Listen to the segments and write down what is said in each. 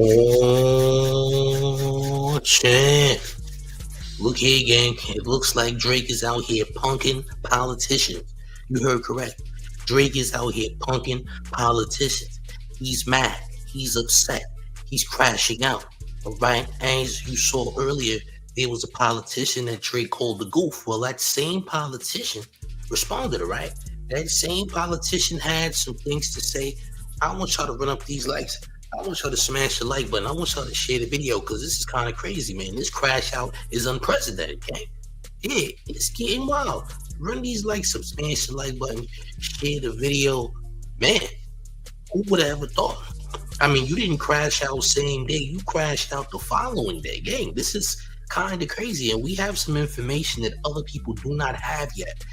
Oh, shit. Look here, gang. It looks like Drake is out here punking politicians. You heard correct. Drake is out here punking politicians. He's mad. He's upset. He's crashing out. All right. As you saw earlier, there was a politician that Drake called the goof. Well, that same politician responded, all right? That same politician had some things to say. I want y'all to run up these likes. I want y'all to smash the like button. I want y'all to share the video because this is kind of crazy, man. This crash out is unprecedented, okay? Yeah, it's getting wild. Run these likes up, smash the like button, share the video. Man, who would have ever thought? I mean, you didn't crash out same day. You crashed out the following day. Gang, this is kind of crazy. And we have some information that other people do not have yet.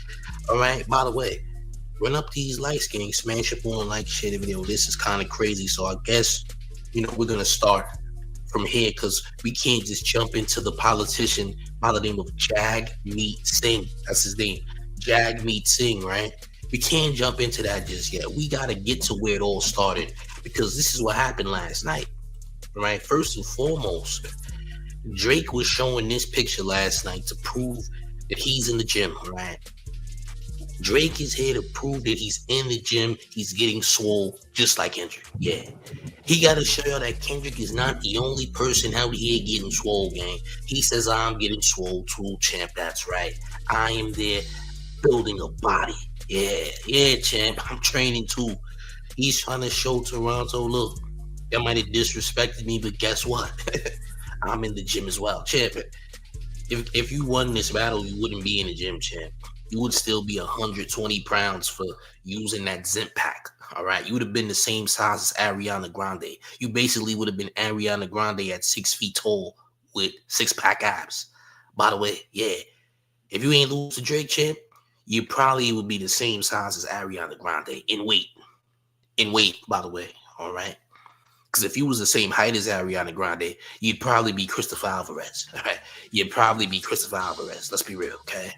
All right, by the way, run up these likes, gang. Smash up on like, share the video. This is kind of crazy. So I guess, we're going to start from here because we can't just jump into the politician by the name of Jagmeet Singh. That's his name. Jagmeet Singh, right? We can't jump into that just yet. We got to get to where it all started because this is what happened last night, right? First and foremost, Drake was showing this picture last night to prove that he's in the gym, right? Drake is here to prove that he's in the gym. He's getting swole just like Kendrick. Yeah. He got to show y'all that Kendrick is not the only person out here getting swole, gang. He says, I'm getting swole too, champ. That's right. I am there building a body. Yeah, champ. I'm training too. He's trying to show Toronto, look, that might have disrespected me, but guess what? I'm in the gym as well, champ. If you won this battle, you wouldn't be in the gym, champ. You would still be 120 pounds for using that Zimp pack. All right. You would have been the same size as Ariana Grande. You basically would have been Ariana Grande at 6 feet tall with 6-pack abs. By the way, yeah. If you ain't lose to Drake, champ, you probably would be the same size as Ariana Grande in weight. In weight, by the way. All right. Because if you was the same height as Ariana Grande, you'd probably be Christopher Alvarez. All right. You'd probably be Christopher Alvarez. Let's be real, okay?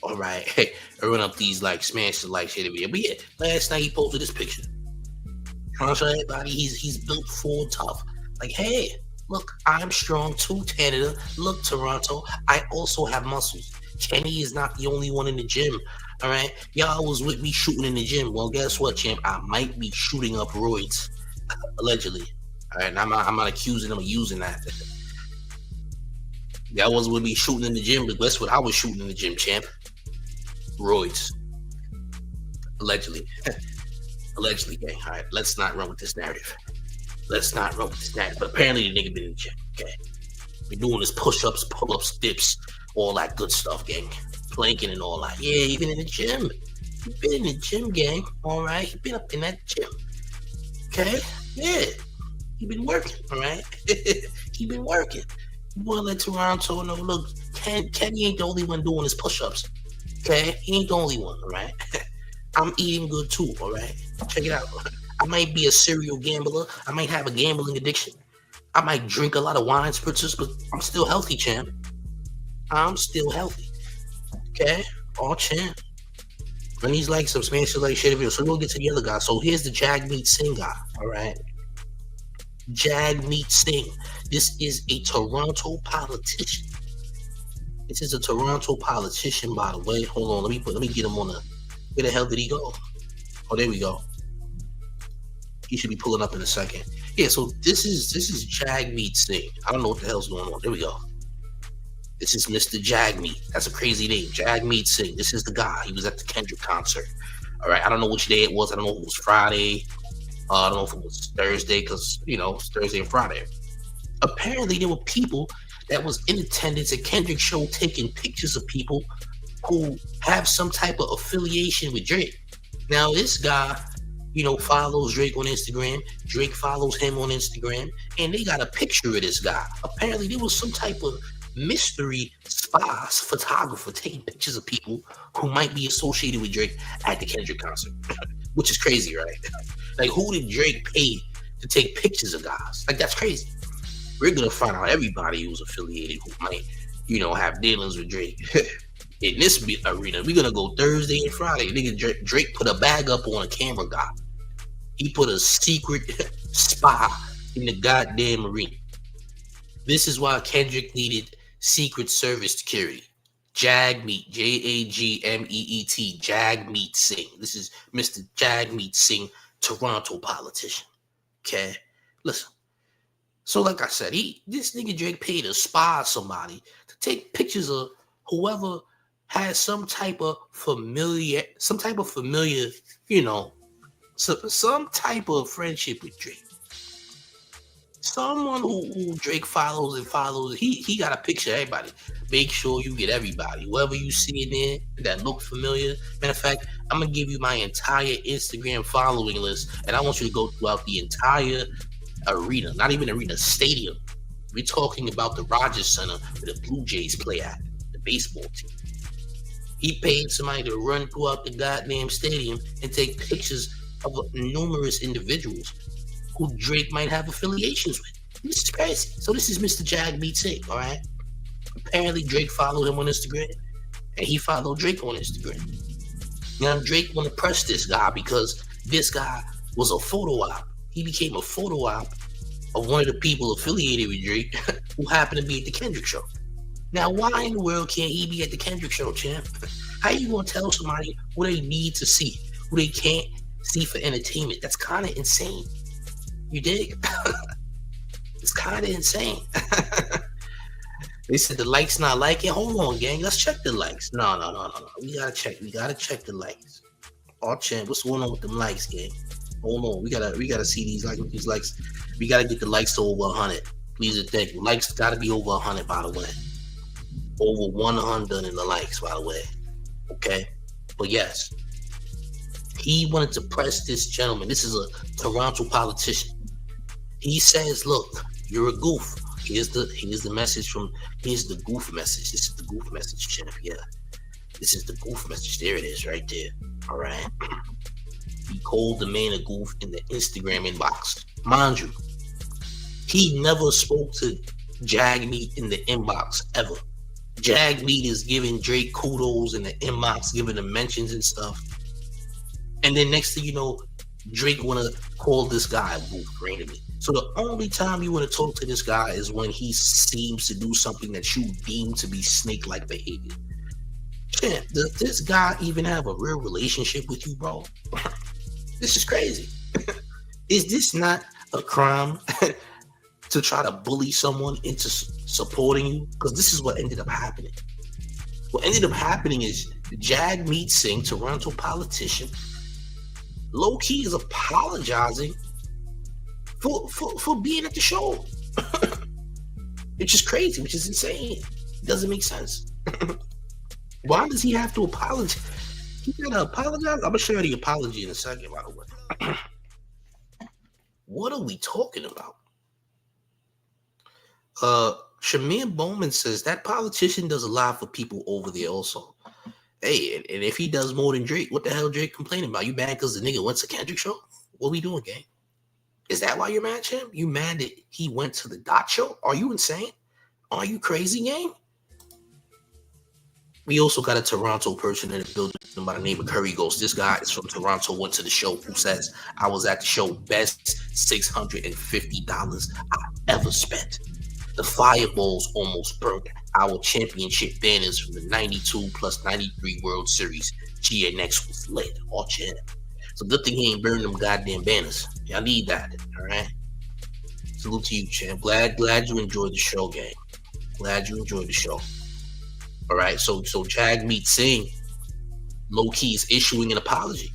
All right, hey, run up these likes, smash the like, share the video. But yeah, last night he posted this picture. Trying to show everybody he's built full tough. Like, hey, look, I'm strong too, Canada. Look, Toronto, I also have muscles. Kenny is not the only one in the gym. All right, y'all was with me shooting in the gym. Well, guess what, champ? I might be shooting up roids, allegedly. All right, and I'm not accusing him of using that. That was with me shooting in the gym, but guess what? I was shooting in the gym, champ. Roids. Allegedly. Allegedly, gang. All right, let's not run with this narrative. But apparently the nigga been in the gym, okay? Been doing his push-ups, pull-ups, dips, all that good stuff, gang. Planking and all that. Yeah, he been in the gym. He been in the gym, gang. All right? He been up in that gym. Okay? Yeah. He been working, all right? He been working. You want to let Toronto know, look, Kenny ain't the only one doing his push-ups. Okay? He ain't the only one, all right? I'm eating good too, all right? Check it out. I might be a serial gambler. I might have a gambling addiction. I might drink a lot of wine spritzers, but I'm still healthy, champ. I'm still healthy. Okay? All champ. Run these likes up, smash the like, share the video. So we'll get to the other guy. So here's the Jagmeet Singh guy, all right? Jagmeet Singh. This is a Toronto politician. This is a Toronto politician, by the way. Hold on, let me get him on the. Where the hell did he go? Oh, there we go. He should be pulling up in a second. Yeah, so this is Jagmeet Singh. I don't know what the hell's going on. There we go. This is Mr. Jagmeet. That's a crazy name, Jagmeet Singh. This is the guy. He was at the Kendrick concert. All right, I don't know which day it was. I don't know if it was Friday. I don't know if it was Thursday because it's Thursday and Friday. Apparently, there were people that was in attendance at Kendrick's show taking pictures of people who have some type of affiliation with Drake. Now, this guy, follows Drake on Instagram. Drake follows him on Instagram. And they got a picture of this guy. Apparently, there was some type of mystery spy photographer taking pictures of people who might be associated with Drake at the Kendrick concert. Which is crazy, right? Like, who did Drake pay to take pictures of guys? Like, that's crazy. We're going to find out everybody who's affiliated who might, have dealings with Drake. In this arena, we're going to go Thursday and Friday. Nigga, Drake put a bag up on a camera guy. He put a secret spy, in the goddamn arena. This is why Kendrick needed Secret Service security. Jagmeet, Jagmeet, Jagmeet Singh. This is Mr. Jagmeet Singh, Toronto politician. Okay, listen. So, like I said, this nigga Drake paid to spy somebody to take pictures of whoever has some type of familiar, you know, some type of friendship with Drake. Someone who Drake follows and follows. He got a picture of everybody. Make sure you get everybody. Whoever you see in there that look familiar. Matter of fact, I'm gonna give you my entire Instagram following list, and I want you to go throughout the entire arena, not even arena, stadium. We're talking about the Rogers Center where the Blue Jays play at, the baseball team. He paid somebody to run throughout the goddamn stadium and take pictures of numerous individuals who Drake might have affiliations with. This is crazy. So this is Mr. Jagmeet Singh, all right? Apparently Drake followed him on Instagram, and he followed Drake on Instagram. Now Drake want to press this guy because this guy was a photo op. He became a photo op of one of the people affiliated with Drake who happened to be at the Kendrick show. Now, why in the world can't he be at the Kendrick show, champ? How you gonna tell somebody who they need to see, who they can't see for entertainment? That's kind of insane. You dig? It's kind of insane. They said the likes not liking. Hold on, gang. Let's check the likes. No. We gotta check. We gotta check the likes. Oh, champ, what's going on with them likes, gang? Hold on. We gotta see these likes. We gotta get the likes to over 100. Please and thank you. Likes gotta be over 100, by the way. Over 100 in the likes, by the way. Okay? But yes, he wanted to press this gentleman. This is a Toronto politician. He says, look, you're a goof. Here's the message here's the goof message. This is the goof message, champ. Yeah. This is the goof message. There it is, right there. All right. He called the man a goof in the Instagram inbox. Mind you, he never spoke to Jagmeet in the inbox ever. Jagmeet is giving Drake kudos in the inbox, giving him mentions and stuff. And then next thing you know, Drake want to call this guy a goof randomly. So the only time you want to talk to this guy is when he seems to do something that you deem to be snake-like behavior. Champ, does this guy even have a real relationship with you, bro? This is crazy. Is this not a crime to try to bully someone into supporting you? Because this is what ended up happening. What ended up happening is Jagmeet Singh, Toronto politician, low-key is apologizing for being at the show. Which is crazy, which is insane. It doesn't make sense. Why does he have to apologize? He gotta apologize? I'm gonna show you the apology in a second, by the way. What are we talking about? Shamir Bowman says that politician does a lot for people over there also. Hey, and if he does more than Drake, what the hell Drake complaining about? You mad because the nigga went to Kendrick show? What we doing, gang? Is that why you're mad, champ? You mad that he went to the Dot show? Are you insane? Are you crazy, gang? We also got a Toronto person in the building by the name of Curry Ghost. This guy is from Toronto, went to the show, who says, I was at the show, best $650 I ever spent. The fireballs almost burnt our championship banners from the 92 plus 93 World Series. GNX was lit. All champ. So good thing he ain't burning them goddamn banners. Y'all need that. All right. Salute to you, champ. Glad you enjoyed the show, gang. Glad you enjoyed the show. All right. So Jagmeet Singh, low key, is issuing an apology.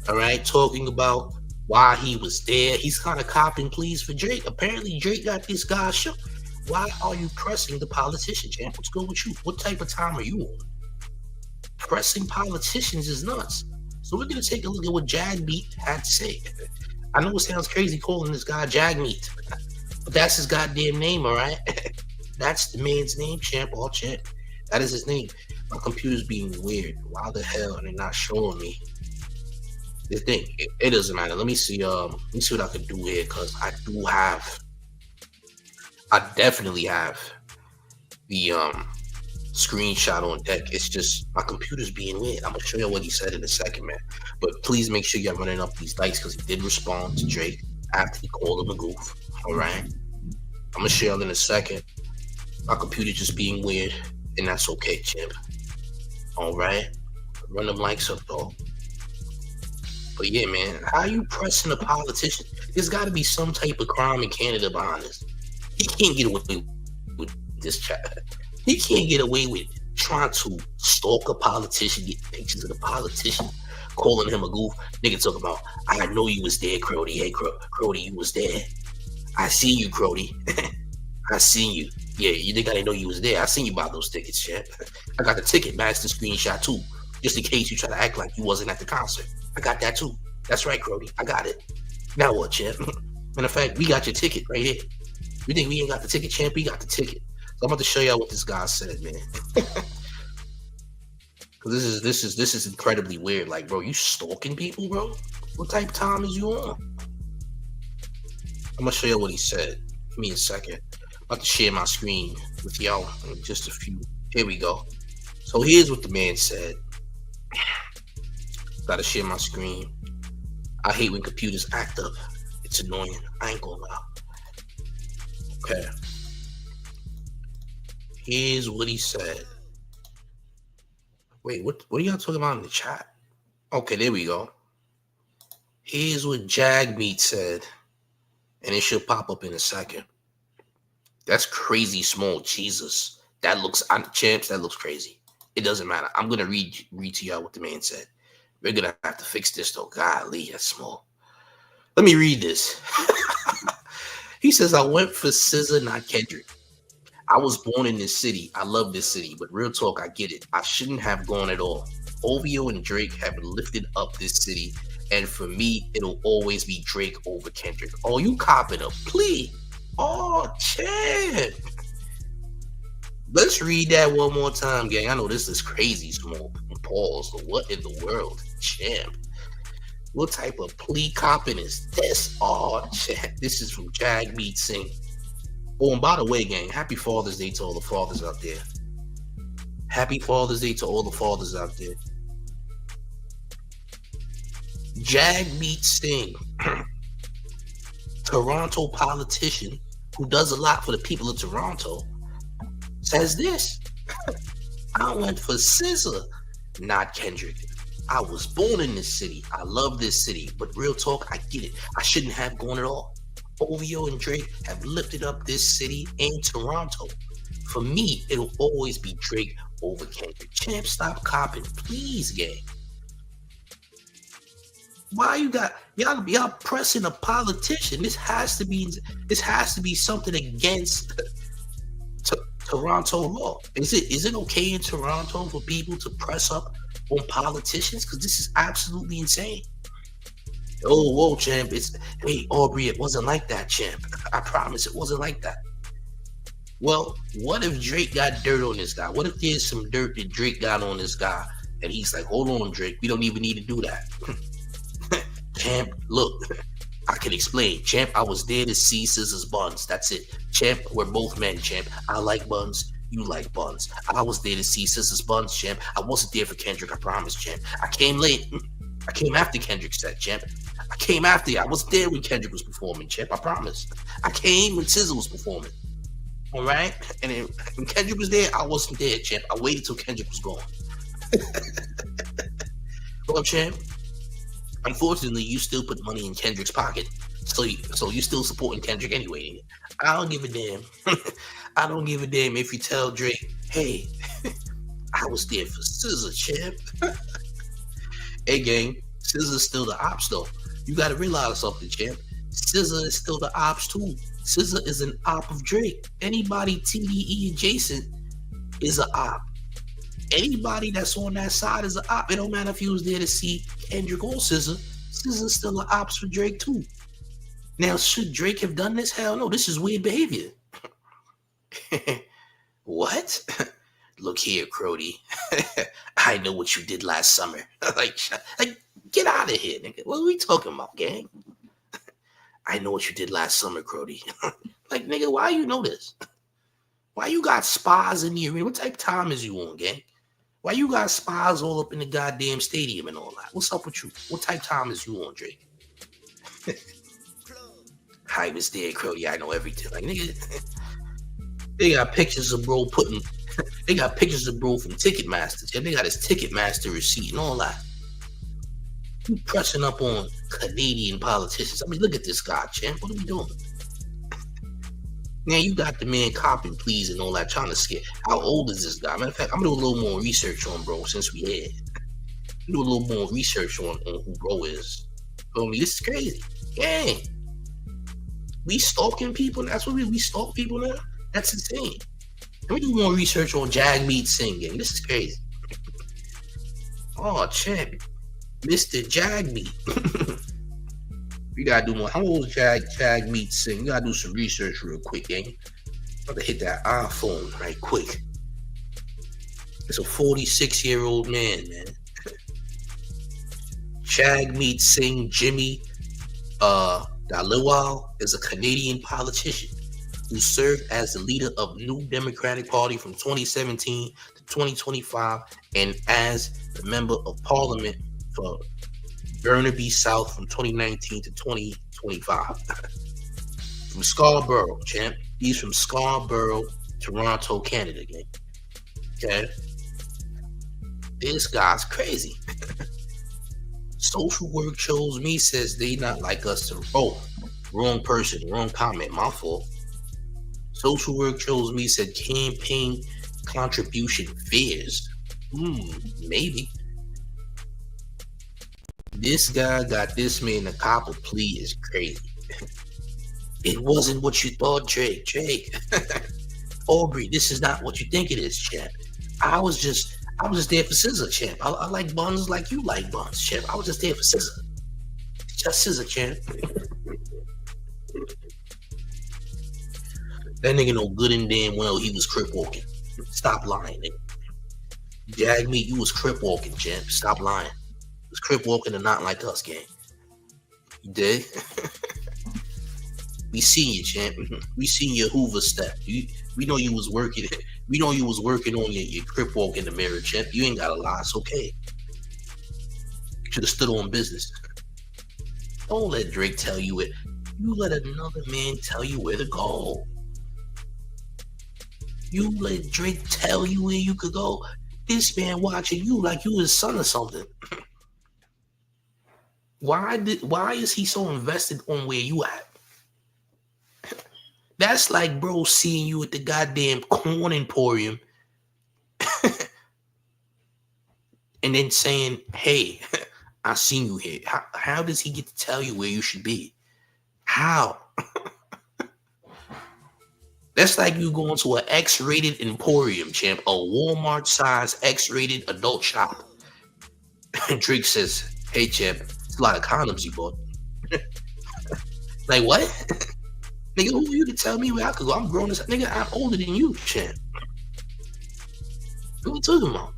All right. Talking about why he was there. He's kind of copping pleas for Drake. Apparently, Drake got this guy shook. Why are you pressing the politician, champ? What's good with you? What type of time are you on? Pressing politicians is nuts. So we're going to take a look at what Jagmeet had to say. I know it sounds crazy calling this guy Jagmeet, but that's his goddamn name, all right? That's the man's name, champ, all champ. That is his name. My computer's being weird. Why the hell are they not showing me this thing? It doesn't matter. Let me see what I can do here, because I definitely have the screenshot on deck. It's just my computer's being weird. I'm gonna show you what he said in a second, man. But please make sure you're running up these likes, because he did respond to Drake after he called him a goof. All right. I'm gonna share it in a second. My computer just being weird, and that's okay, champ. All right. Run them likes up, though. But yeah, man, how you pressing a politician? There's got to be some type of crime in Canada behind this. He can't get away with this chat. He can't get away with trying to stalk a politician, get pictures of the politician, calling him a goof. Nigga talking about, I know you was there, Crody. Hey, Crody, you was there. I seen you, Crody. I seen you. Yeah, you think I didn't know you was there. I seen you buy those tickets, champ. I got the ticket, match the screenshot too. Just in case you try to act like you wasn't at the concert. I got that too. That's right, Crody. I got it. Now what, champ? Matter of fact, we got your ticket right here. You think we ain't got the ticket, champ? We got the ticket. So I'm about to show y'all what this guy said, man. Cause this is incredibly weird. Like, bro, you stalking people, bro? What type of time is you on? I'm gonna show y'all what he said. Give me a second. I'm about to share my screen with y'all in just a few. Here we go. So here's what the man said. Gotta share my screen. I hate when computers act up. It's annoying. I ain't gonna lie. Okay. Here's what he said. Wait, what are y'all talking about in the chat? Okay, there we go. Here's what Jagmeat said. And it should pop up in a second. That's crazy small. Jesus. That looks, champs, that looks crazy. It doesn't matter. I'm going to read to y'all what the man said. We're going to have to fix this, though. Golly, that's small. Let me read this. He says, I went for SZA, not Kendrick. I was born in this city. I love this city. But real talk, I get it. I shouldn't have gone at all. OVO and Drake have lifted up this city. And for me, it'll always be Drake over Kendrick. Oh, you copping a plea. Oh, champ. Let's read that one more time, gang. I know this is crazy small. Pause. What in the world? Champ. What type of plea copping is this? Oh, champ. This is from Jagmeet Singh. Oh, and by the way, gang, happy Father's Day to all the fathers out there. Happy Father's Day to all the fathers out there. Jagmeet Singh, Toronto politician who does a lot for the people of Toronto, says this. I went for SZA, not Kendrick. I was born in this city. I love this city. But real talk, I get it. I shouldn't have gone at all. OVO and Drake have lifted up this city in Toronto. For me, it'll always be Drake over Kendrick. Champ, stop copping, please, gang. Why you got y'all pressing a politician? This has to be something against Toronto law. Is it okay in Toronto for people to press up on politicians? Because this is absolutely insane. Oh, whoa, champ. Hey, Aubrey, it wasn't like that, champ. I promise it wasn't like that. Well, what if Drake got dirt on this guy? What if there's some dirt that Drake got on this guy? And he's like, hold on, Drake, we don't even need to do that. Champ, look, I can explain. Champ, I was there to see SZA's buns. That's it. Champ, we're both men, champ. I like buns. You like buns. I was there to see SZA's buns, champ. I wasn't there for Kendrick, I promise, champ. I came late. I came after Kendrick said, champ. I came after you. I was there when Kendrick was performing, champ. I promise. I came when SZA was performing. All right? And then when Kendrick was there, I wasn't there, champ. I waited till Kendrick was gone. Well, champ, unfortunately, you still put money in Kendrick's pocket. So you still supporting Kendrick anyway. I don't give a damn. I don't give a damn if you tell Drake, hey, I was there for SZA, champ. Hey, gang, SZA's still the ops, though. You got to realize something, champ. SZA is still the ops, too. SZA is an op of Drake. Anybody TDE adjacent is an op. Anybody that's on that side is an op. It don't matter if he was there to see Kendrick or SZA. SZA's still an ops for Drake, too. Now, should Drake have done this? Hell no, this is weird behavior. What? Look here, Crody. I know what you did last summer. like, get out of here, nigga. What are we talking about, gang? I know what you did last summer, Crody. Like, nigga, why you know this? Why you got spies in the arena? What type of time is you on, gang? Why you got spies all up in the goddamn stadium and all that? What's up with you? What type of time is you on, Drake? Hype is there, Crow. Yeah, I know everything. Like, nigga, they got pictures of bro putting. They got pictures of bro from Ticketmaster. Yeah, they got his Ticketmaster receipt and all that. You pressing up on Canadian politicians. I mean, look at this guy, champ. What are we doing? Now you got the man copping please and all that, trying to scare. How old is this guy? Matter of fact, I'm gonna do a little more research on bro since we had. Do a little more research on who bro is. I mean, this is crazy. Gang. We stalking people. That's what we stalk people now. That's insane. Let me do more research on Jagmeet Singh. Gang. This is crazy. Oh, champ, Mr. Jagmeet. We gotta do more. How old is Jagmeet Singh? We gotta do some research real quick, gang. I'm about to hit that iPhone right quick. It's a 46-year-old man. Jagmeet Singh Jimmy Dhaliwal is a Canadian politician who served as the leader of New Democratic Party from 2017 to 2025 and as the member of parliament for Burnaby South from 2019 to 2025. From Scarborough, champ. He's from Scarborough, Toronto, Canada, gang. Okay? This guy's crazy. Social work chose me, says they not like us to. Oh, wrong person, wrong comment, my fault. Social work chose me, said campaign contribution fears. Maybe. This guy got this man a cop a plea is crazy. It wasn't what you thought, Drake. Aubrey, this is not what you think it is, champ. I was just there for scissor, champ. I like buns like you like buns, champ. I was just there for scissor. Just scissor, champ. That nigga know good and damn well he was crip walking. Stop lying, nigga. Jagmeet, you was crip walking, champ. Stop lying. You was crip walking and not like us, gang. You did? We seen you, champ. We seen your Hoover step. We know you was working. We know you was working on your crip walk in the mirror, champ. You ain't gotta lie. It's okay. You should have stood on business. Don't let Drake tell you it. You let another man tell you where to go. You let Drake tell you where you could go. This man watching you like you his son or something. Why is he so invested on where you at? That's like bro seeing you at the goddamn corn emporium and then saying, hey, I seen you here. How does he get to tell you where you should be? How? That's like you going to an X-rated emporium, champ, a Walmart-size X-rated adult shop. And Drake says, hey, champ, it's a lot of condoms you bought. Like, what? Nigga, who are you to tell me where I could go? I'm grown as nigga. I'm older than you, champ. What are you talking about?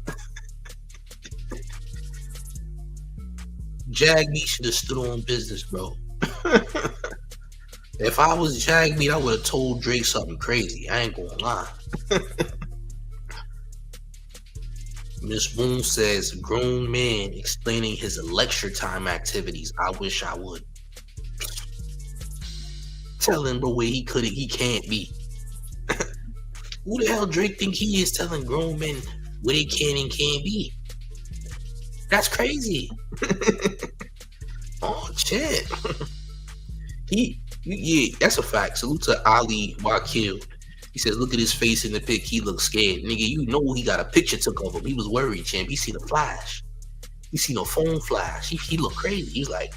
Jagmeet should have stood on business, bro. If I was Jagmeet, I would have told Drake something crazy. I ain't gonna lie. Miss Boone says, grown man explaining his lecture time activities. I wish I would. Telling bro where he can't be. Who the hell Drake think he is telling grown men where they can and can't be? That's crazy. Oh shit. Yeah, that's a fact. Salute to Ali Wakil. He says, look at his face in the pic. He looks scared. Nigga, you know he got a picture took of him. He was worried, champ. He seen a flash. He seen a phone flash. He looked crazy. He's like,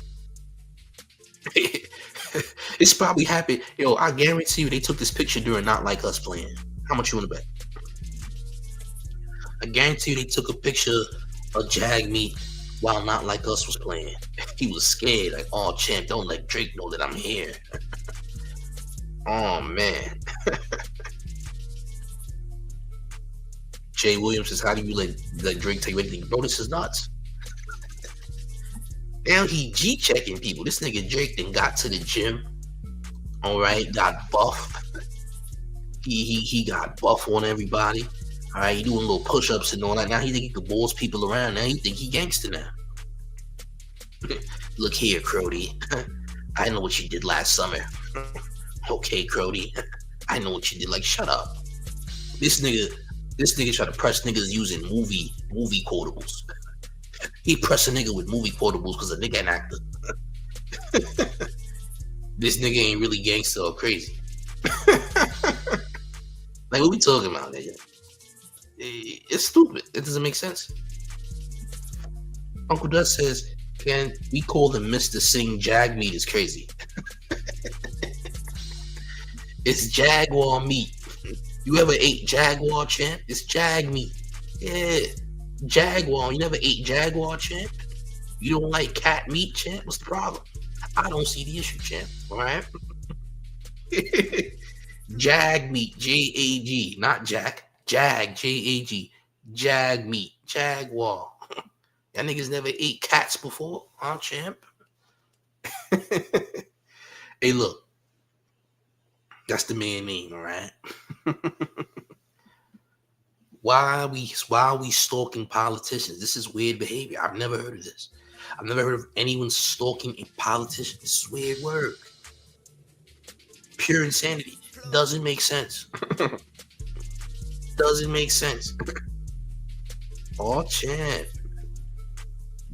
it's probably happened. Yo, I guarantee you they took this picture during Not Like Us playing. How much you want to bet? I guarantee you they took a picture of Jagmeet while Not Like Us was playing. He was scared. Like, oh, champ, don't let Drake know that I'm here. Oh, man. Jay Williams says, how do you let Drake tell you anything? Bro, this is nuts. Now he G-checking people. This nigga Drake then got to the gym. All right, got buff. He got buff on everybody. All right, he doing little push-ups and all that. Now he think he can boss people around. Now he think he gangster now. Look here, Crody. I know what you did last summer. Okay, Crody. I know what you did. Like, shut up. This nigga try to press niggas using movie quotables. He pressed a nigga with movie quotables because a nigga an actor. This nigga ain't really gangster or crazy. Like, what we talking about, nigga? It's stupid. It doesn't make sense. Uncle Dust says, "Can we call him Mr. Sing Jag Meat is crazy." It's Jaguar meat. You ever ate Jaguar, champ? It's Jag meat. Yeah. Jaguar. You never ate Jaguar, champ? You don't like cat meat, champ? What's the problem? I don't see the issue, champ. All right? Jag meat. J-A-G. Not Jack. Jag. J-A-G. Jag meat. Jaguar. Y'all niggas never ate cats before, huh, champ? Hey, look. That's the man name, all right? Why are we stalking politicians? This is weird behavior. I've never heard of this. I've never heard of anyone stalking a politician. This is weird work. Pure insanity. Doesn't make sense. Doesn't make sense. Oh, champ.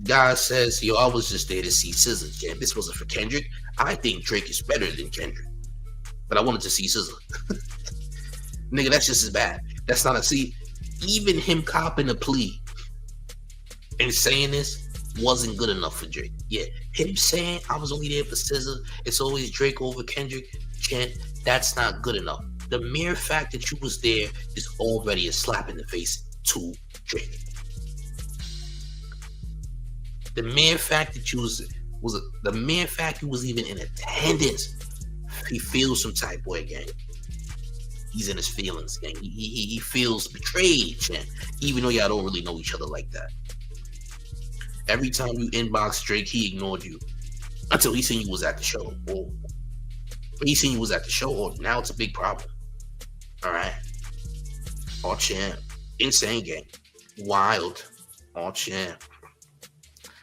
Guy says, yo, I was just there to see SZA, champ. This wasn't for Kendrick. I think Drake is better than Kendrick. But I wanted to see SZA. Nigga, that's just as bad. That's not a see. Even him copping a plea and saying this wasn't good enough for Drake. Yeah, him saying I was only there for SZA, it's always Drake over Kendrick, champ, that's not good enough. The mere fact that you was there is already a slap in the face to Drake. The mere fact that you the mere fact you was even in attendance, he feels some type of way, gang. He's in his feelings, gang. He feels betrayed, champ, even though y'all don't really know each other like that. Every time you inbox Drake, he ignored you until he seen you was at the show. Or he seen you was at the show, or now it's a big problem. All right. Oh, champ. Insane, gang. Wild. Oh, champ.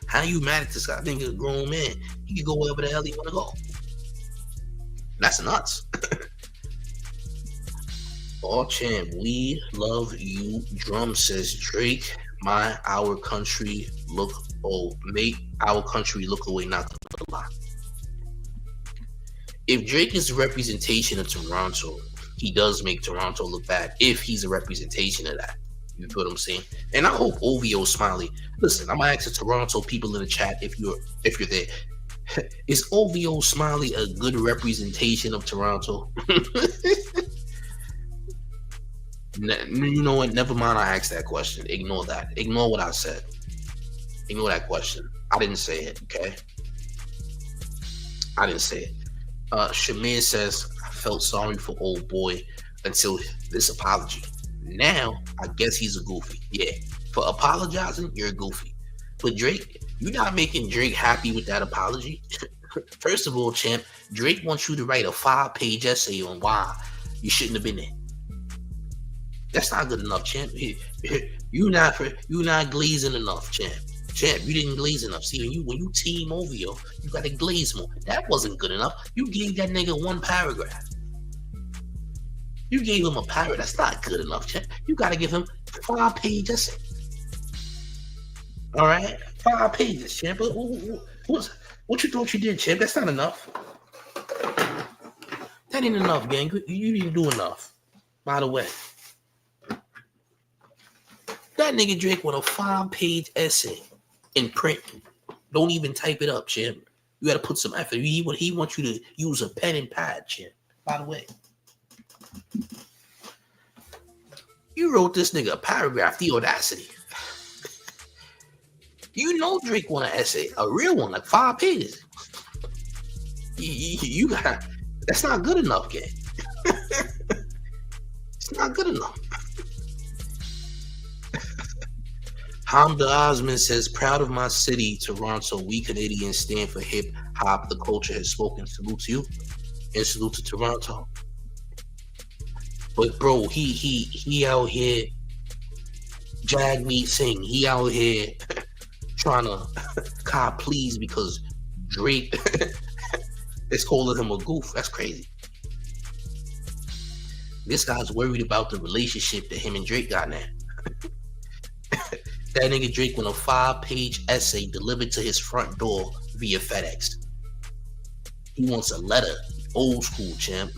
How you mad at this guy? I think he's a grown man. He can go wherever the hell he want to go. That's nuts. Oh, champ, we love you. Drum says Drake, our country look make our country look away, not the lie. If Drake is a representation of Toronto, he does make Toronto look bad if he's a representation of that. You feel what I'm saying? And I hope OVO Smiley. Listen, I'm gonna ask the Toronto people in the chat if you're there. Is OVO Smiley a good representation of Toronto? You know what? Never mind. I asked that question. Ignore that. Ignore what I said. Ignore that question. I didn't say it. Okay. I didn't say it. Shamir says, I felt sorry for old boy until this apology. Now, I guess he's a goofy. Yeah. For apologizing, you're a goofy. But Drake, you're not making Drake happy with that apology. First of all, champ, Drake wants you to write a 5-page essay on why you shouldn't have been there. That's not good enough, champ. You're not glazing enough, champ. Champ, you didn't glaze enough. See, when you team OVO, you gotta glaze more. That wasn't good enough. You gave that nigga one paragraph. You gave him a paragraph. That's not good enough, champ. You gotta give him 5-page essay. All right, 5 pages, champ. What you thought you did, champ? That's not enough. That ain't enough, gang. You didn't do enough. By the way. That nigga Drake with a 5-page essay in print. Don't even type it up, champ. You got to put some effort. He wants you to use a pen and pad, champ. By the way, you wrote this nigga a paragraph. The audacity. You know Drake want an essay, a real one, like 5 pages. You got. That's not good enough, gang. It's not good enough. Hamda Osman says, proud of my city, Toronto. We Canadians stand for hip hop. The culture has spoken. Salute to you and salute to Toronto. But bro, he out here, Jag me sing. He out here trying to cop please because Drake It's calling him a goof. That's crazy. This guy's worried about the relationship that him and Drake got now. That nigga Drake won a 5-page essay delivered to his front door via FedEx. He wants a letter. Old school, champ.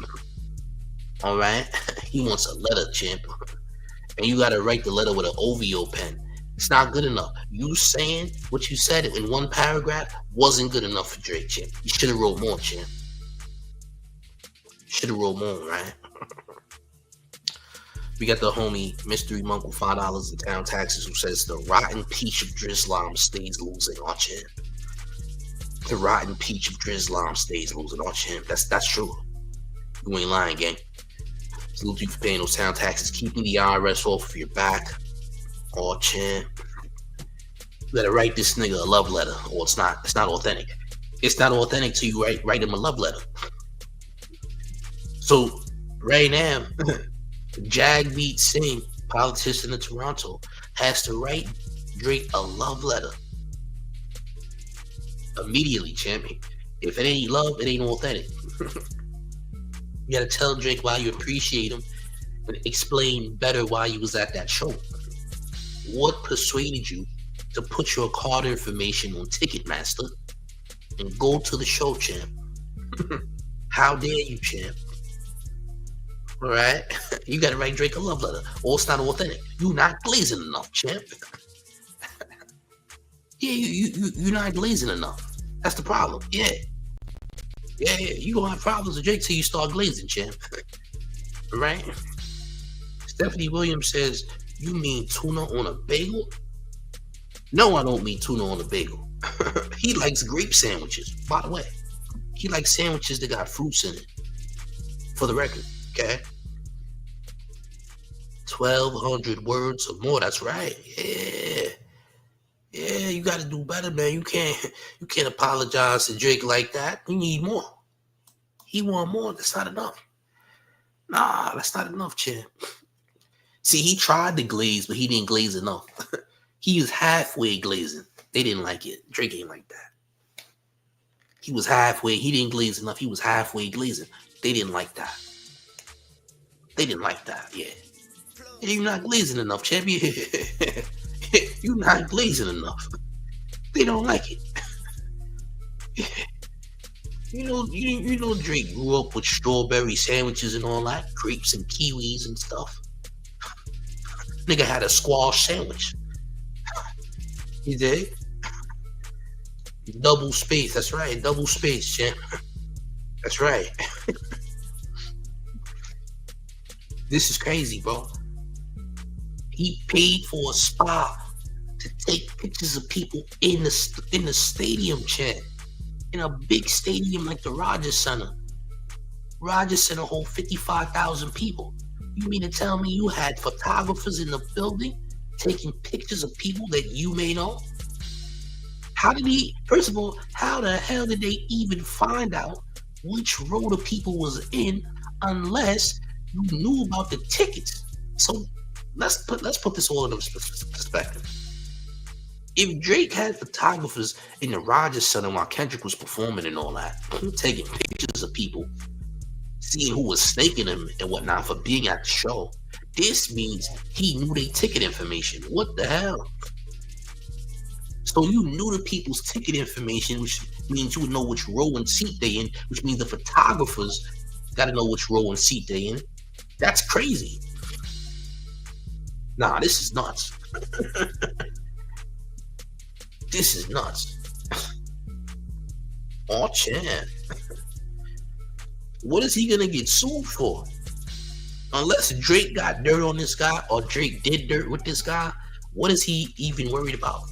All right? He wants a letter, champ. And you gotta write the letter with an OVO pen. It's not good enough. You saying what you said in one paragraph wasn't good enough for Drake, champ. You should have wrote more, champ. Should have wrote more, right? We got the homie Mystery Monk with $5 in town taxes who says the rotten peach of Drizlam stays losing on champ. The rotten peach of Drizlam stays losing on champ. That's true. You ain't lying, gang. Salute you for paying those town taxes, keeping the IRS off of your back. Oh, champ. You gotta write this nigga a love letter, or it's not authentic. It's not authentic till you write him a love letter. So right now, Jagmeet Singh, politician in Toronto, has to write Drake a love letter. Immediately, champion. If it ain't love, it ain't authentic. You gotta tell Drake why you appreciate him and explain better why you was at that show. What persuaded you to put your card information on Ticketmaster and go to the show, champ? How dare you, champ? All right? You gotta write Drake a love letter, or it's not authentic. You not glazing enough, champ. Yeah, you're not glazing enough. That's the problem. Yeah. You gonna have problems with Drake till you start glazing, champ. Right? Stephanie Williams says, you mean tuna on a bagel? No, I don't mean tuna on a bagel. He likes grape sandwiches, by the way. He likes sandwiches that got fruits in it. For the record, okay? 1,200 words or more, that's right. Yeah, you gotta do better, man. You can't apologize to Drake like that. You need more. He want more. That's not enough. Nah, that's not enough, champ. See, he tried to glaze, but he didn't glaze enough. He was halfway glazing. They didn't like it. Drake ain't like that. He was halfway. He didn't glaze enough. He was halfway glazing. They didn't like that. Yeah. You're not glazing enough, champ. You're not glazing enough. They don't like it. You know Drake grew up with strawberry sandwiches and all that, grapes and kiwis and stuff. Nigga had a squash sandwich. You dig? Double space, that's right. Double space, champ. That's right. This is crazy, bro. He paid for a spa to take pictures of people in the stadium, champ. In a big stadium like the Rogers Center. Rogers Center hold 55,000 people. You mean to tell me you had photographers in the building taking pictures of people that you may know? First of all, how the hell did they even find out which row the people was in unless you knew about the tickets? So let's put this all in perspective. If Drake had photographers in the Rogers Center while Kendrick was performing and all that, taking pictures of people, seeing who was snaking him and whatnot for being at the show, this means he knew their ticket information. What the hell? So you knew the people's ticket information, which means you would know which row and seat they in, which means the photographers got to know which row and seat they in. That's crazy. Nah, this is nuts. This is nuts. Oh, champ. What is he gonna get sued for? Unless Drake got dirt on this guy or Drake did dirt with this guy, what is he even worried about?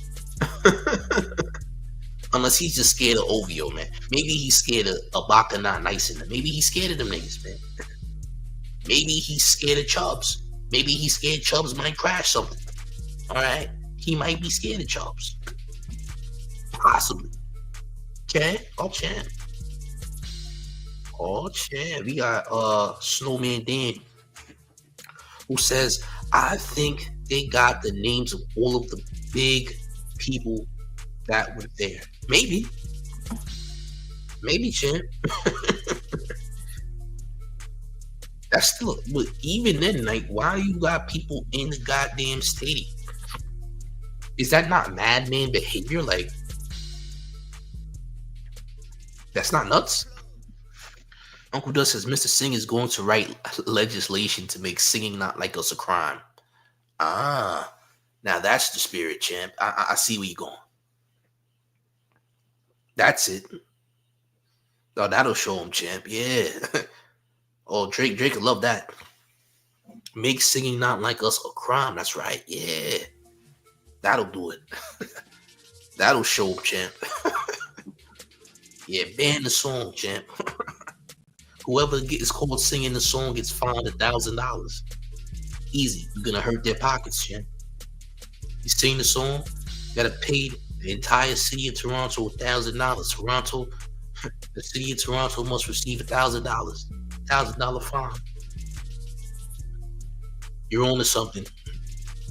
Unless he's just scared of OVO, man. Maybe he's scared of Ibaka not nice in them. Maybe he's scared of them niggas, man. Maybe he's scared of Chubbs. Maybe he's scared Chubbs might crash something. All right? He might be scared of Chubbs. Possibly. Okay? Oh, champ. We got Snowman Dan, who says, I think they got the names of all of the big people that were there. Maybe. Maybe, champ. That's still, but even then, like, why you got people in the goddamn stadium? Is that not madman behavior? Like, that's not nuts. Uncle Dust says Mr. Singh is going to write legislation to make singing not like us a crime. Ah, now that's the spirit, champ. I see where you're going. That's it. Oh, that'll show him, champ. Yeah. Oh, Drake would love that. Make singing not like us a crime. That's right. Yeah. That'll do it. That'll show him, champ. Yeah, ban the song, champ. Whoever is caught singing the song gets fined $1,000. Easy. You're gonna hurt their pockets, champ. You sing the song, you gotta pay the entire city of Toronto $1,000. Toronto, the city of Toronto must receive $1,000. $1,000 fine. You're on to something.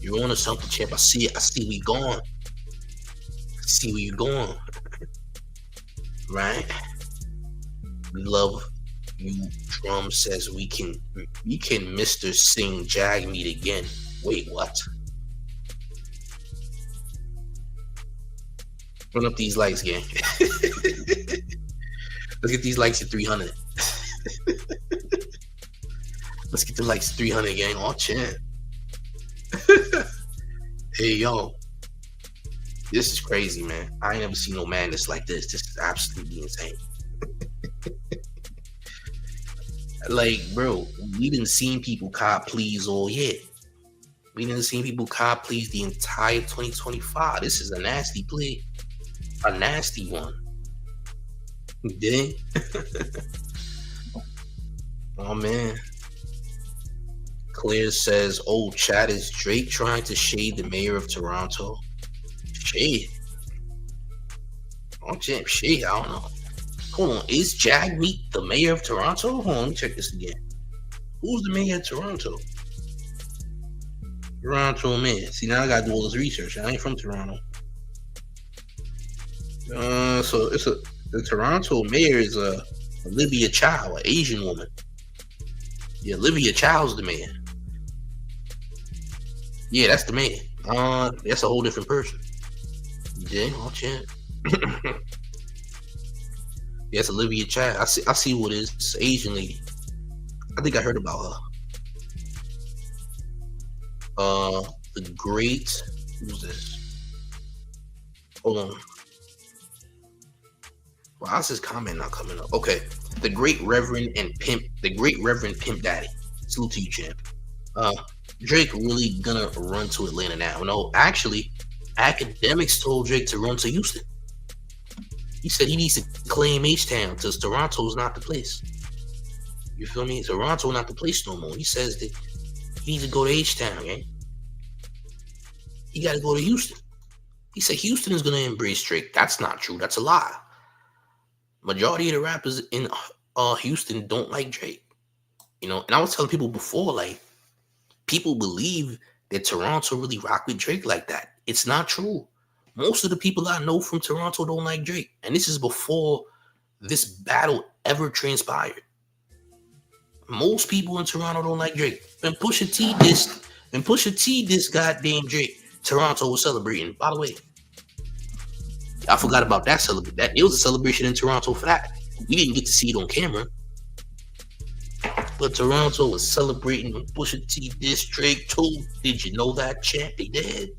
You're on to something, champ. I see it. I see where you're going. I see where you're going. Right? We love you. Drum says we can Mr. Sing Jag meet again. Wait, what? Run up these likes, gang. Let's get these likes at 300. Let's get the likes at 300, gang. Oh, champ. Hey, yo. This is crazy, man. I ain't never seen no madness like this. This is absolutely insane. Like, bro, we didn't see people cop please all year. We didn't see people cop please the entire 2025. This is a nasty plea. A nasty one. Dang. Oh, man. Claire says, oh, chat, is Drake trying to shade the mayor of Toronto? Shade? Oh, champ, shade? I don't know. Hold on, is Jag Meat the mayor of Toronto? Hold on, let me check this again. Who's the mayor of Toronto? Toronto mayor. See, now I gotta do all this research. I ain't from Toronto. So it's the Toronto mayor is Olivia Chow, an Asian woman. Yeah, Olivia Chow's the mayor. Yeah, that's the mayor. That's a whole different person. Yeah, oh, champ. Yes, Olivia Chow. I see what it is. It's an Asian lady. I think I heard about her. The great. Who's this? Hold on. Why is this comment not coming up? Okay, the Great Reverend Pimp Daddy. Salute to you, champ. Drake really gonna run to Atlanta now? No, actually, academics told Drake to run to Houston. He said he needs to claim H-Town because Toronto's not the place. You feel me? Toronto not the place no more. He says that he needs to go to H-Town, man. He got to go to Houston. He said Houston is going to embrace Drake. That's not true. That's a lie. Majority of the rappers in Houston don't like Drake. You know, and I was telling people before, like, people believe that Toronto really rock with Drake like that. It's not true. Most of the people I know from Toronto don't like Drake. And this is before this battle ever transpired. Most people in Toronto don't like Drake. When Pusha T this goddamn Drake, Toronto was celebrating. By the way, I forgot about that celebration. That it was a celebration in Toronto for that. We didn't get to see it on camera. But Toronto was celebrating when Pusha T this Drake too. Did you know that, champ? They did.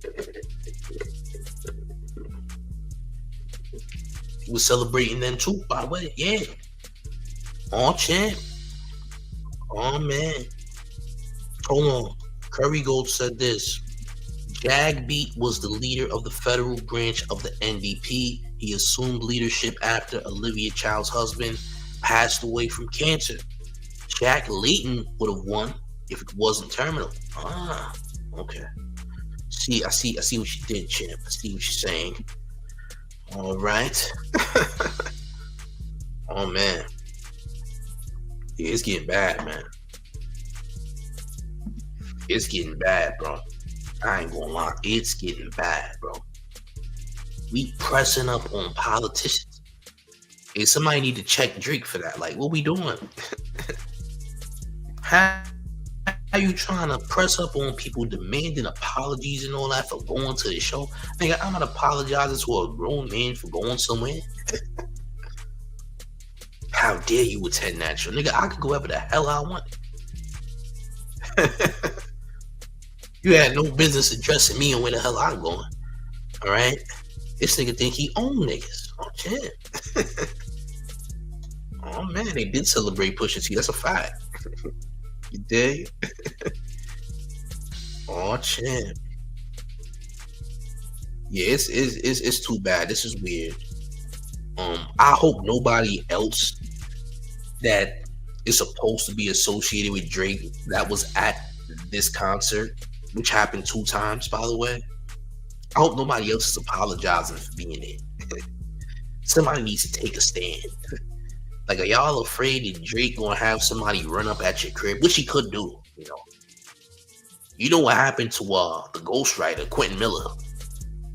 He was celebrating them too, by the way. Yeah. Oh, champ. Oh, man. Hold on. Curry Gold said this. Jag Beat was the leader of the federal branch of the NDP. He assumed leadership after Olivia Child's husband passed away from cancer. Jack Layton would have won if it wasn't terminal. Ah, okay. I see what you did, champ. I see what you're saying. All right. Oh, man. Yeah, it's getting bad, man. It's getting bad, bro. I ain't gonna lie. It's getting bad, bro. We pressing up on politicians. Hey, somebody need to check Drake for that. Like, what we doing? How you trying to press up on people demanding apologies and all that for going to the show? Nigga, I'm not apologizing to a grown man for going somewhere. How dare you attend that show? Nigga, I could go wherever the hell I want. You had no business addressing me and where the hell I'm going. Alright? This nigga think he own niggas. Oh shit. Oh man, they did celebrate Pusha T. That's a fact. You dig? Oh shit. Yeah, it's too bad. This is weird. I hope nobody else that is supposed to be associated with Drake that was at this concert, which happened 2 times, by the way. I hope nobody else is apologizing for being there. Somebody needs to take a stand. Like, are y'all afraid that Drake gonna have somebody run up at your crib, which he could do? You know what happened to the ghostwriter Quentin Miller?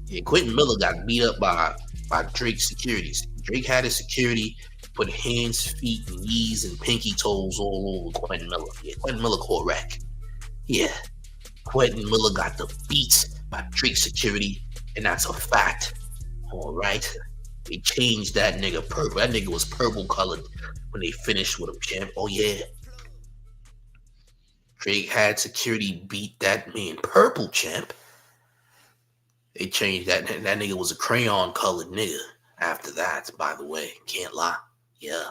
Yeah, Quentin Miller got beat up by Drake's securities. Drake had his security put hands, feet, knees, and pinky toes all over Quentin Miller. Yeah, Quentin Miller caught wreck. Yeah, Quentin Miller got the beats by Drake's security, and that's a fact. All right, they changed that nigga purple. That nigga was purple colored when they finished with him, champ. Oh yeah, Drake had security beat that man purple, champ. They changed that. That nigga was a crayon colored nigga after that, by the way. Can't lie. Yeah.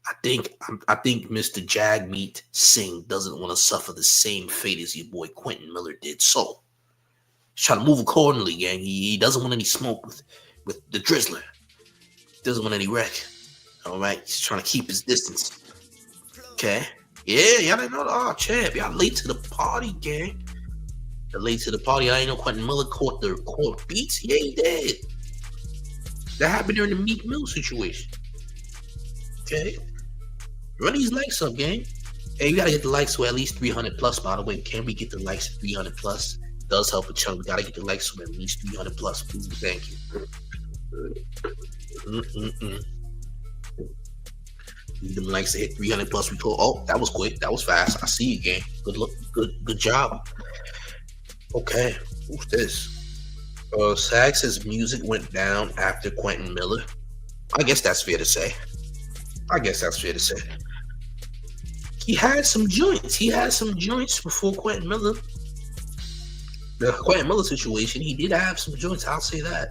I think Mr. Jagmeet Singh doesn't want to suffer the same fate as your boy Quentin Miller did. So he's trying to move accordingly, gang. He doesn't want any smoke with the Drizzler. Doesn't want any wreck. All right. He's trying to keep his distance. Okay. Yeah, y'all didn't know. Oh, champ. Y'all late to the party, gang. Late to the party. I ain't know Quentin Miller caught beats. Yeah, he did. That happened during the Meek Mill situation. Okay. Run these likes up, gang. Hey, you gotta get the likes to at least 300 plus, by the way. Can we get the likes to 300 plus? It does help a chunk. We gotta get the likes to at least 300 plus. Please and thank you. Need them likes to hit 300 plus. We told, oh, that was quick. That was fast. I see you, gang. Good look. Good job. Okay. Who's this? Sax's music went down after Quentin Miller. I guess that's fair to say. He had some joints before Quentin Miller. The Quentin Miller situation, he did have some joints. I'll say that.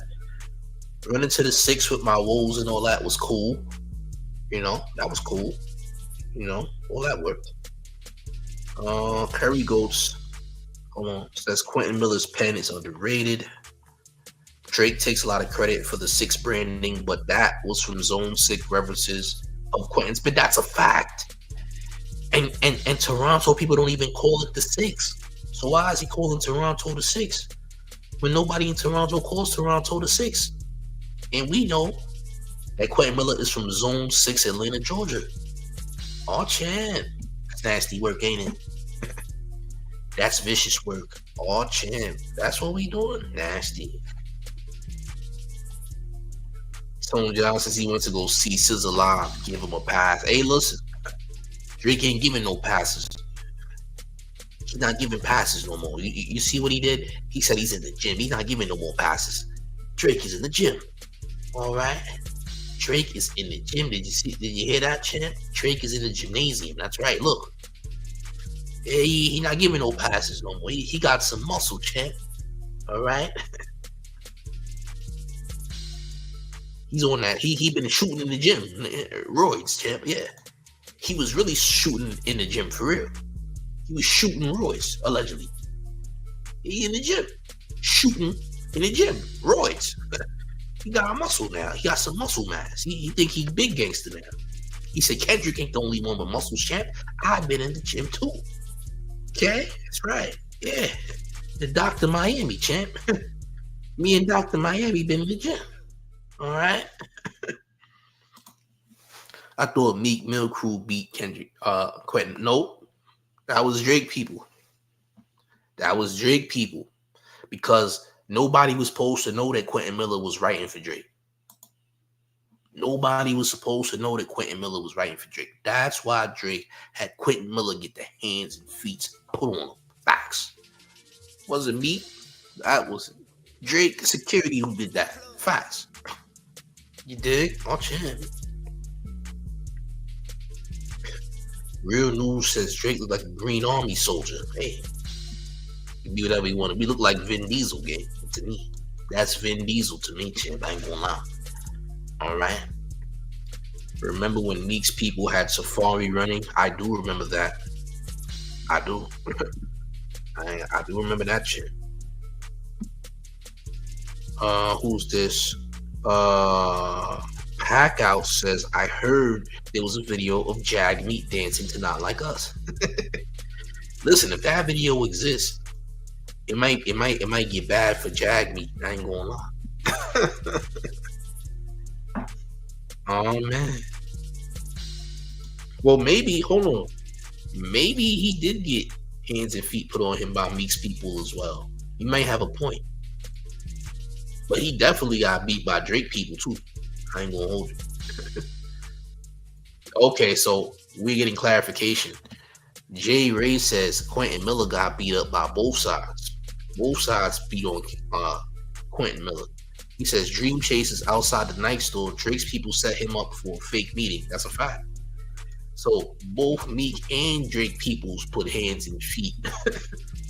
Running to the 6 with my woes and all that was cool. That was cool. All that worked. Curry Goats. Hold on. Says Quentin Miller's pen is underrated. Drake takes a lot of credit for the 6 branding, but that was from Zone 6 references of Quentin's. But that's a fact. And Toronto people don't even call it the 6. So why is he calling Toronto the 6 when nobody in Toronto calls Toronto the 6? And we know that Quentin Miller is from Zone 6, Atlanta, Georgia. Oh, champ. That's nasty work, ain't it? That's vicious work. Oh, champ. That's what we doing? Nasty. Tone John says he went to go see SZA live, give him a pass. Hey, listen. Drake ain't giving no passes. He's not giving passes no more. You see what he did? He said he's in the gym. He's not giving no more passes. Drake is in the gym. All right? Drake is in the gym. Did you hear that, champ? Drake is in the gymnasium. That's right. Look. He not giving no passes no more. He got some muscle, champ. All right? He's on that. He been shooting in the gym. Roids, champ. Yeah. He was really shooting in the gym for real. He was shooting roids, allegedly. He in the gym. Shooting in the gym. Roids. He got a muscle now. He got some muscle mass. He think he's big gangster now. He said Kendrick ain't the only one with muscles, champ. I've been in the gym too. Okay? That's right. Yeah. The Dr. Miami, champ. Me and Dr. Miami been in the gym. All right? I thought Meek Mill crew beat Kendrick. Quentin. Nope. That was Drake people. Because nobody was supposed to know that Quentin Miller was writing for Drake. Nobody was supposed to know that Quentin Miller was writing for Drake. That's why Drake had Quentin Miller get the hands and feet put on him. Facts. Wasn't me. That was Drake security who did that. Facts. You dig? Oh, champ. Real news says Drake looked like a Green Army soldier. Hey, you can be whatever you want. We look like Vin Diesel, gang. To me, that's Vin Diesel to me, champ. I ain't gonna lie. All right. Remember when Meek's people had Safari running? I do remember that. I do. I do remember that shit. Who's this? Packout says, I heard there was a video of Jag Meat dancing to Not Like Us. Listen, if that video exists, it might get bad for Jag Meat. I ain't gonna lie. Oh man. Well, maybe, hold on. Maybe he did get hands and feet put on him by Meek's people as well. You might have a point. But he definitely got beat by Drake people too. I ain't gonna hold you. Okay, so we're getting clarification. Jay Ray says Quentin Miller got beat up by both sides. Both sides beat on Quentin Miller. He says Dream Chasers outside the Night store. Drake's people set him up for a fake meeting. That's a fact. So both Meek and Drake peoples put hands and feet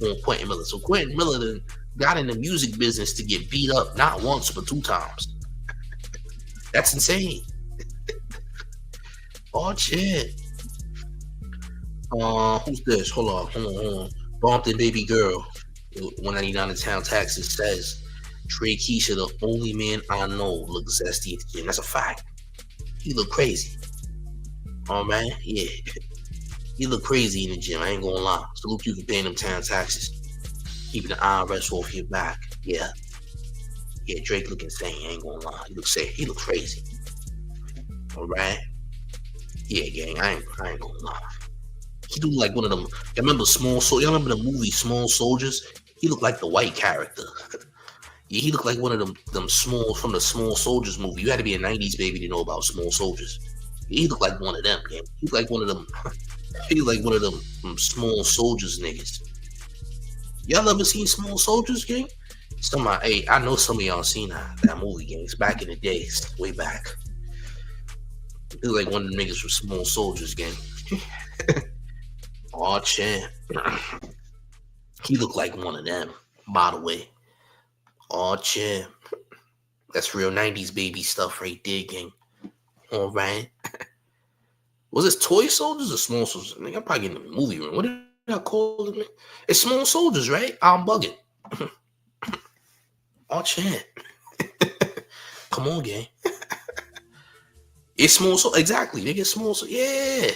on Quentin Miller. So Quentin Miller then got in the music business to get beat up not once but 2 times. That's insane. Oh shit. Who's this? Hold on. Bumpton Baby Girl, 199 in town taxes says Trey Keisha, the only man I know, looks zesty at the gym. That's a fact. He look crazy. Oh man, yeah. He look crazy in the gym. I ain't gonna lie. Salute you for paying them town taxes. Keeping the iron rest off your back. Yeah. Yeah, Drake look insane. I ain't gonna lie. He look sick. He look crazy. Alright. Yeah, gang. I ain't gonna lie. He look like one of them. Y'all remember y'all remember the movie Small Soldiers? He looked like the white character. Yeah, he looked like one of them small from the Small Soldiers movie. You had to be a 90s baby to know about Small Soldiers. He looked like one of them, gang. He looked like one of them. He looked like one of them Small Soldiers niggas. Y'all ever seen Small Soldiers, gang? Hey, I know some of y'all seen that movie, gang. It's back in the days, way back. He looked like one of them niggas from Small Soldiers, gang. Oh, champ. He looked like one of them, by the way. Oh, champ. That's real 90s baby stuff right there, gang. All right. Was this Toy Soldiers or Small Soldiers? I think I'm probably getting the movie room. What did I call it? It's Small Soldiers, right? I'm bugging. Oh, champ. Come on, gang. It's Small Soldiers. Exactly. They get Small Soldiers. Yeah.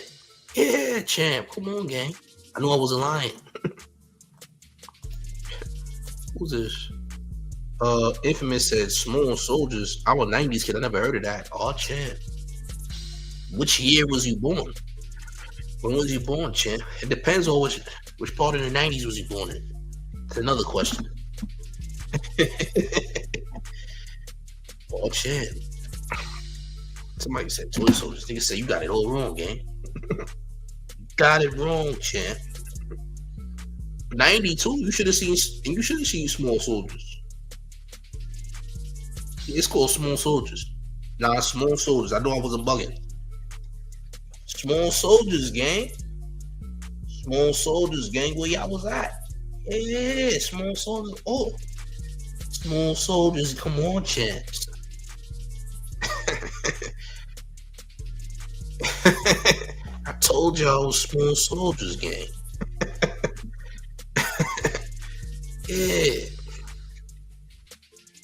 Yeah, champ. Come on, gang. I knew I wasn't lying. Who's this? Infamous said Small Soldiers. I'm a 90s kid. I never heard of that. Oh, champ. Which year was you born? When was you born, champ? It depends on which part of the 90s was you born in. That's another question. Oh, champ. Somebody said Toy Soldiers. Nigga said you got it all wrong, gang. Got it wrong, champ. 92. You should have seen Small Soldiers. It's called Small Soldiers. Nah, Small Soldiers. I know I wasn't bugging. Small Soldiers, gang. Small Soldiers, gang. Where y'all was at? Yeah, Small Soldiers. Oh, Small Soldiers. Come on, champs. I told y'all it was Small Soldiers, gang. Yeah.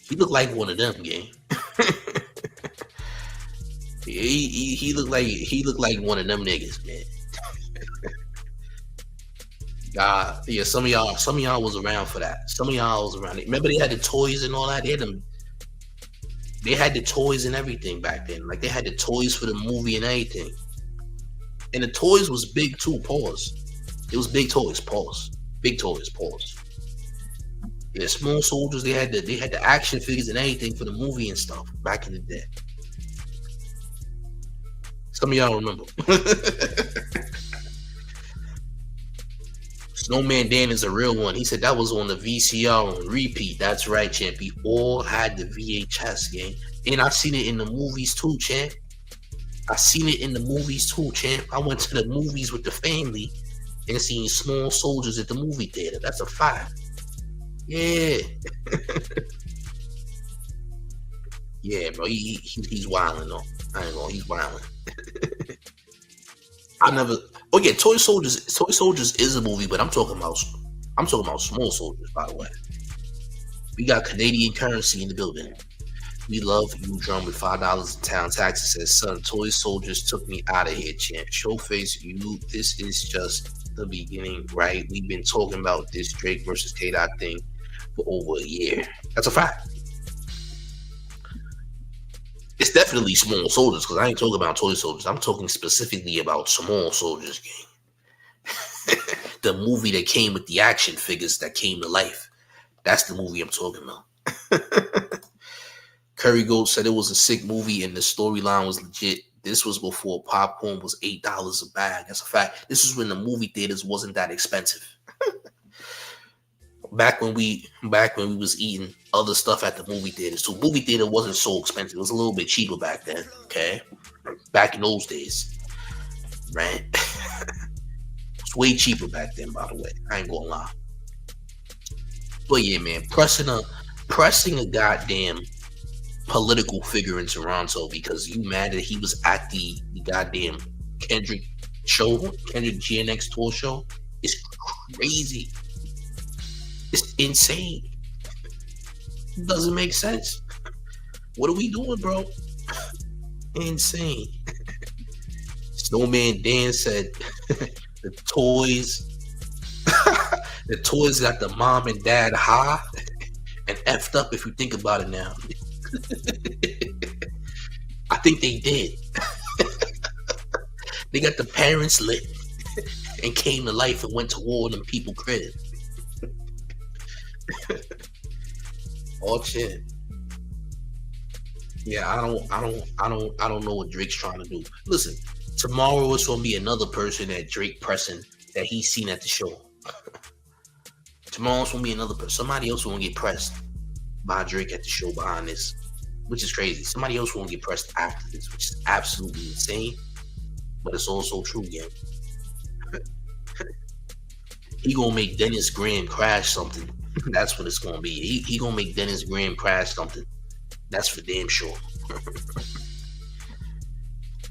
He looked like one of them, gang. he looked like one of them niggas, man. Yeah, some of y'all was around for that. Some of y'all was around it. Remember they had the toys and all that? They had the toys and everything back then. Like they had the toys for the movie and everything. And the toys was big too, pause. It was big toys, pause. Big toys, pause. Yeah, Small Soldiers, they had the action figures and everything for the movie and stuff back in the day. Some of y'all remember. Snowman Dan is a real one. He said that was on the VCR on repeat. That's right, champ. We all had the VHS game. And I seen it in the movies too, champ. I seen it in the movies too, champ. I went to the movies with the family and seen Small Soldiers at the movie theater. That's a fact. Yeah. Yeah, bro. He's wilding though. I ain't gonna. He's wilding. I never. Oh yeah, Toy Soldiers. Toy Soldiers is a movie, but I'm talking about Small Soldiers. By the way, we got Canadian currency in the building. We love you, drum with $5 in town taxes. Says, son, Toy Soldiers took me out of here, champ. Showface, you. This is just the beginning, right? We've been talking about this Drake versus K-Dot thing for over a year. That's a fact. It's definitely Small Soldiers, because I ain't talking about Toy Soldiers. I'm talking specifically about Small Soldiers game. The movie that came with the action figures that came to life. That's the movie I'm talking about. Curry Goat said it was a sick movie and the storyline was legit. This was before popcorn was $8 a bag. That's a fact. This was when the movie theaters wasn't that expensive. Back when we was eating other stuff at the movie theaters too. Movie theater wasn't so expensive. It was a little bit cheaper back then. Okay, back in those days, right? It's way cheaper back then, by the way. I ain't gonna lie. But yeah, man, pressing a goddamn political figure in Toronto because you mad that he was at the goddamn Kendrick GNX Tour show is crazy. It's insane. It doesn't make sense. What are we doing, bro? Insane. Snowman Dan said the toys got the mom and dad high and effed up if you think about it now. I think they did. They got the parents lit and came to life and went to war in them people crib. All chin. Yeah, I don't know what Drake's trying to do. Listen, tomorrow it's gonna be another person that Drake pressing that he's seen at the show. Tomorrow it's gonna be another person. Somebody else will get pressed by Drake at the show behind this, which is crazy. Somebody else won't get pressed after this, which is absolutely insane. But it's also true, yeah. He gonna make Dennis Graham crash something. That's what it's gonna be. He gonna make Dennis Graham crash something. That's for damn sure.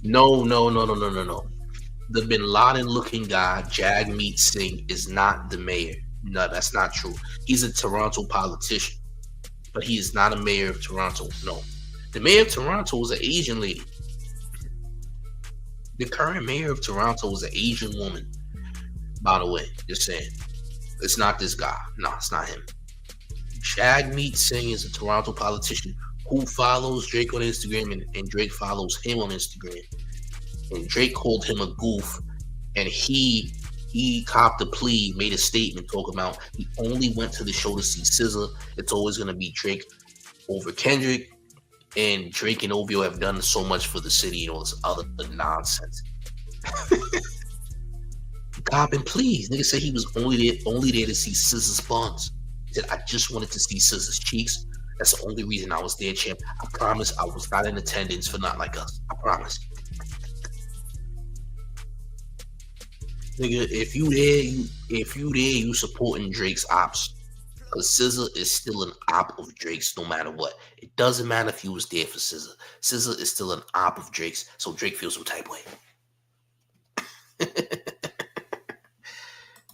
No. The Bin Laden looking guy, Jagmeet Singh, is not the mayor. No, that's not true. He's a Toronto politician, but he is not a mayor of Toronto. No. The mayor of Toronto is an Asian lady. The current mayor of Toronto is an Asian woman. By the way, just saying. It's not this guy. No, it's not him. Jagmeet Singh is a Toronto politician who follows Drake on Instagram and Drake follows him on Instagram. And Drake called him a goof, and he copped a plea, made a statement talking about he only went to the show to see SZA. It's always going to be Drake over Kendrick, and Drake and OVO have done so much for the city and all this other nonsense. Copping please. Nigga said he was only there to see SZA's buns. He said, I just wanted to see SZA's cheeks. That's the only reason I was there, champ. I promise I was not in attendance for Not Like Us. I promise. Nigga, if you there, you supporting Drake's ops. Because SZA is still an op of Drake's no matter what. It doesn't matter if you was there for SZA. SZA is still an op of Drake's, so Drake feels some type way.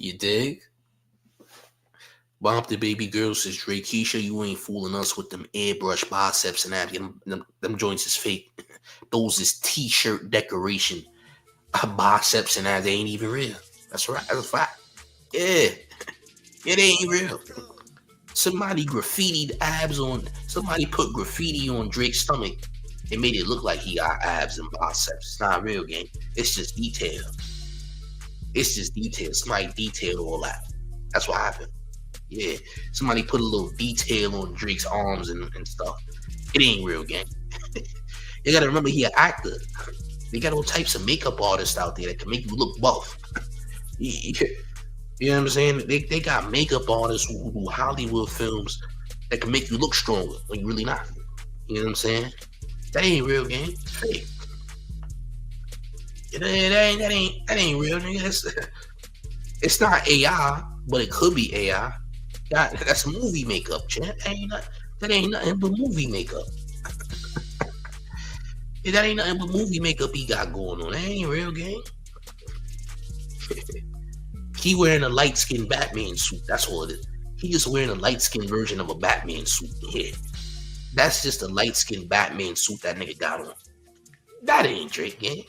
You dig? Bomb the baby girl says, Drake, Keisha, you ain't fooling us with them airbrush biceps and abs. Them joints is fake. Those is t-shirt decoration. Biceps and abs, they ain't even real. That's right. That's a fact. Yeah. It ain't real. Somebody graffitied abs on, somebody put graffiti on Drake's stomach and made it look like he got abs and biceps. It's not real, gang. It's just detail. It's just detail. Somebody detailed all that. That's what happened. Yeah. Somebody put a little detail on Drake's arms and stuff. It ain't real, gang. You gotta remember he an actor. They got all types of makeup artists out there that can make you look buff. You know what I'm saying? They got makeup artists who do Hollywood films that can make you look stronger when you're really not. You know what I'm saying? That ain't real, gang. It's fake. That ain't real, nigga. It's not AI, but it could be AI. That's movie makeup, champ. That ain't nothing but movie makeup. That ain't nothing but movie makeup he got going on. That ain't real, gang. He wearing a light-skinned Batman suit. That's all it is. He just wearing a light-skinned version of a Batman suit here. That's just a light-skinned Batman suit that nigga got on. That ain't Drake, gang.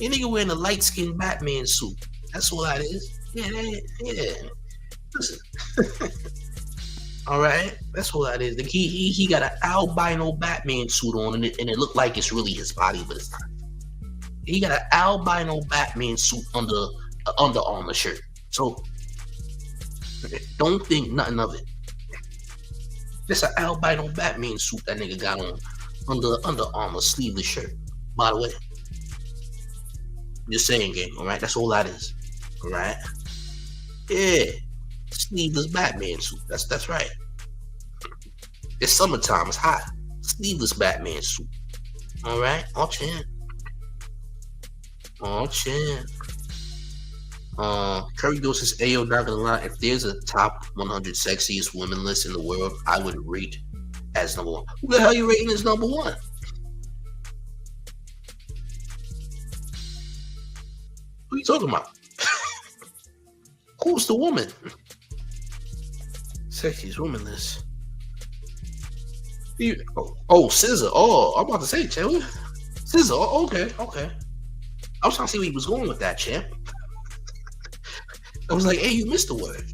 Your nigga wearing a light-skinned Batman suit. That's all that is. Yeah. Listen. All right, that's all that is. He got an albino Batman suit on, and it looked like it's really his body, but it's not. He got an albino Batman suit under an Under Armour shirt. So don't think nothing of it. That's an albino Batman suit that nigga got on Under Armour sleeveless shirt. By the way, just saying, gang. All right, that's all that is. All right. Yeah. Sleeveless Batman suit. That's right. It's summertime. It's hot. Sleeveless Batman suit. All right. All chin. Curry Ghost says, "Ayo, not gonna lie. If there's a top 100 sexiest women list in the world, I would rate as number one. Who the hell you rating as number one? Who are you talking about? Who's the woman? Sexiest woman list. SZA. Oh, I'm about to say, champ. SZA. Oh, okay. I was trying to see where he was going with that, champ. I was like, hey, you missed the word.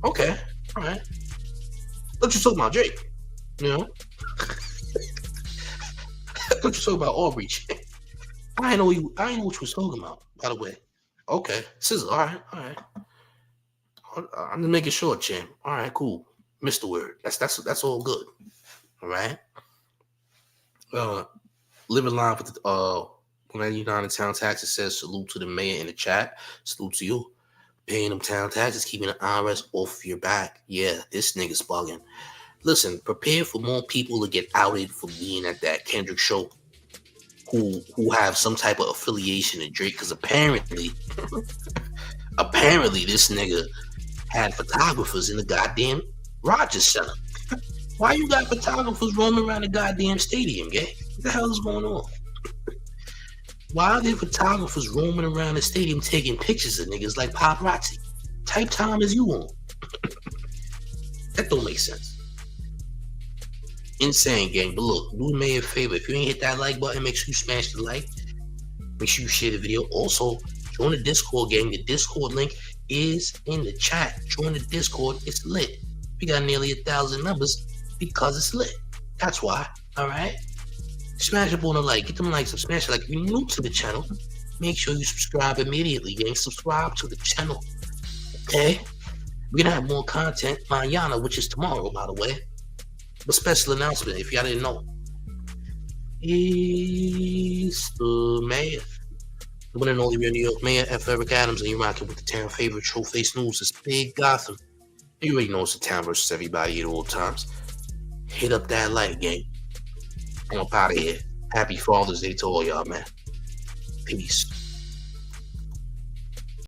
Okay, all right. What you talking about, Drake? You know? What you talking about, Aubrey? I didn't know what you was talking about, by the way. Okay, SZA. All right. I'm just making sure, champ. All right, cool. Missed the word. That's all good. All right. Living live with when United Town Taxes says salute to the mayor in the chat. Salute to you. Paying them town taxes, keeping the IRS off your back. Yeah, this nigga's bugging. Listen, prepare for more people to get outed for being at that Kendrick show who have some type of affiliation to Drake, because apparently this nigga had photographers in the goddamn Rogers Center. Why you got photographers roaming around the goddamn stadium, gang? What the hell is going on? Why are there photographers roaming around the stadium taking pictures of niggas like paparazzi? Type time as you want. That don't make sense. Insane, gang. But look, do me a favor. If you ain't hit that like button, make sure you smash the like. Make sure you share the video. Also, join the Discord, gang. The Discord link is in the chat. Join the Discord. It's lit. We got nearly 1,000 members because it's lit. That's why. All right. Smash up on a like. Get them likes up. Smash a like. If you're new to the channel, make sure you subscribe immediately, gang. Subscribe to the channel. Okay? We're going to have more content mañana, which is tomorrow, by the way. But special announcement, if y'all didn't know. He's the mayor. The one and only real New York mayor, F. Eric Adams, and you're rocking with the town favorite Showface News. It's Big Gotham. You already know it's the town versus everybody at all times. Hit up that like, gang. I'm up out of here. Happy Father's Day to all y'all, man. Peace.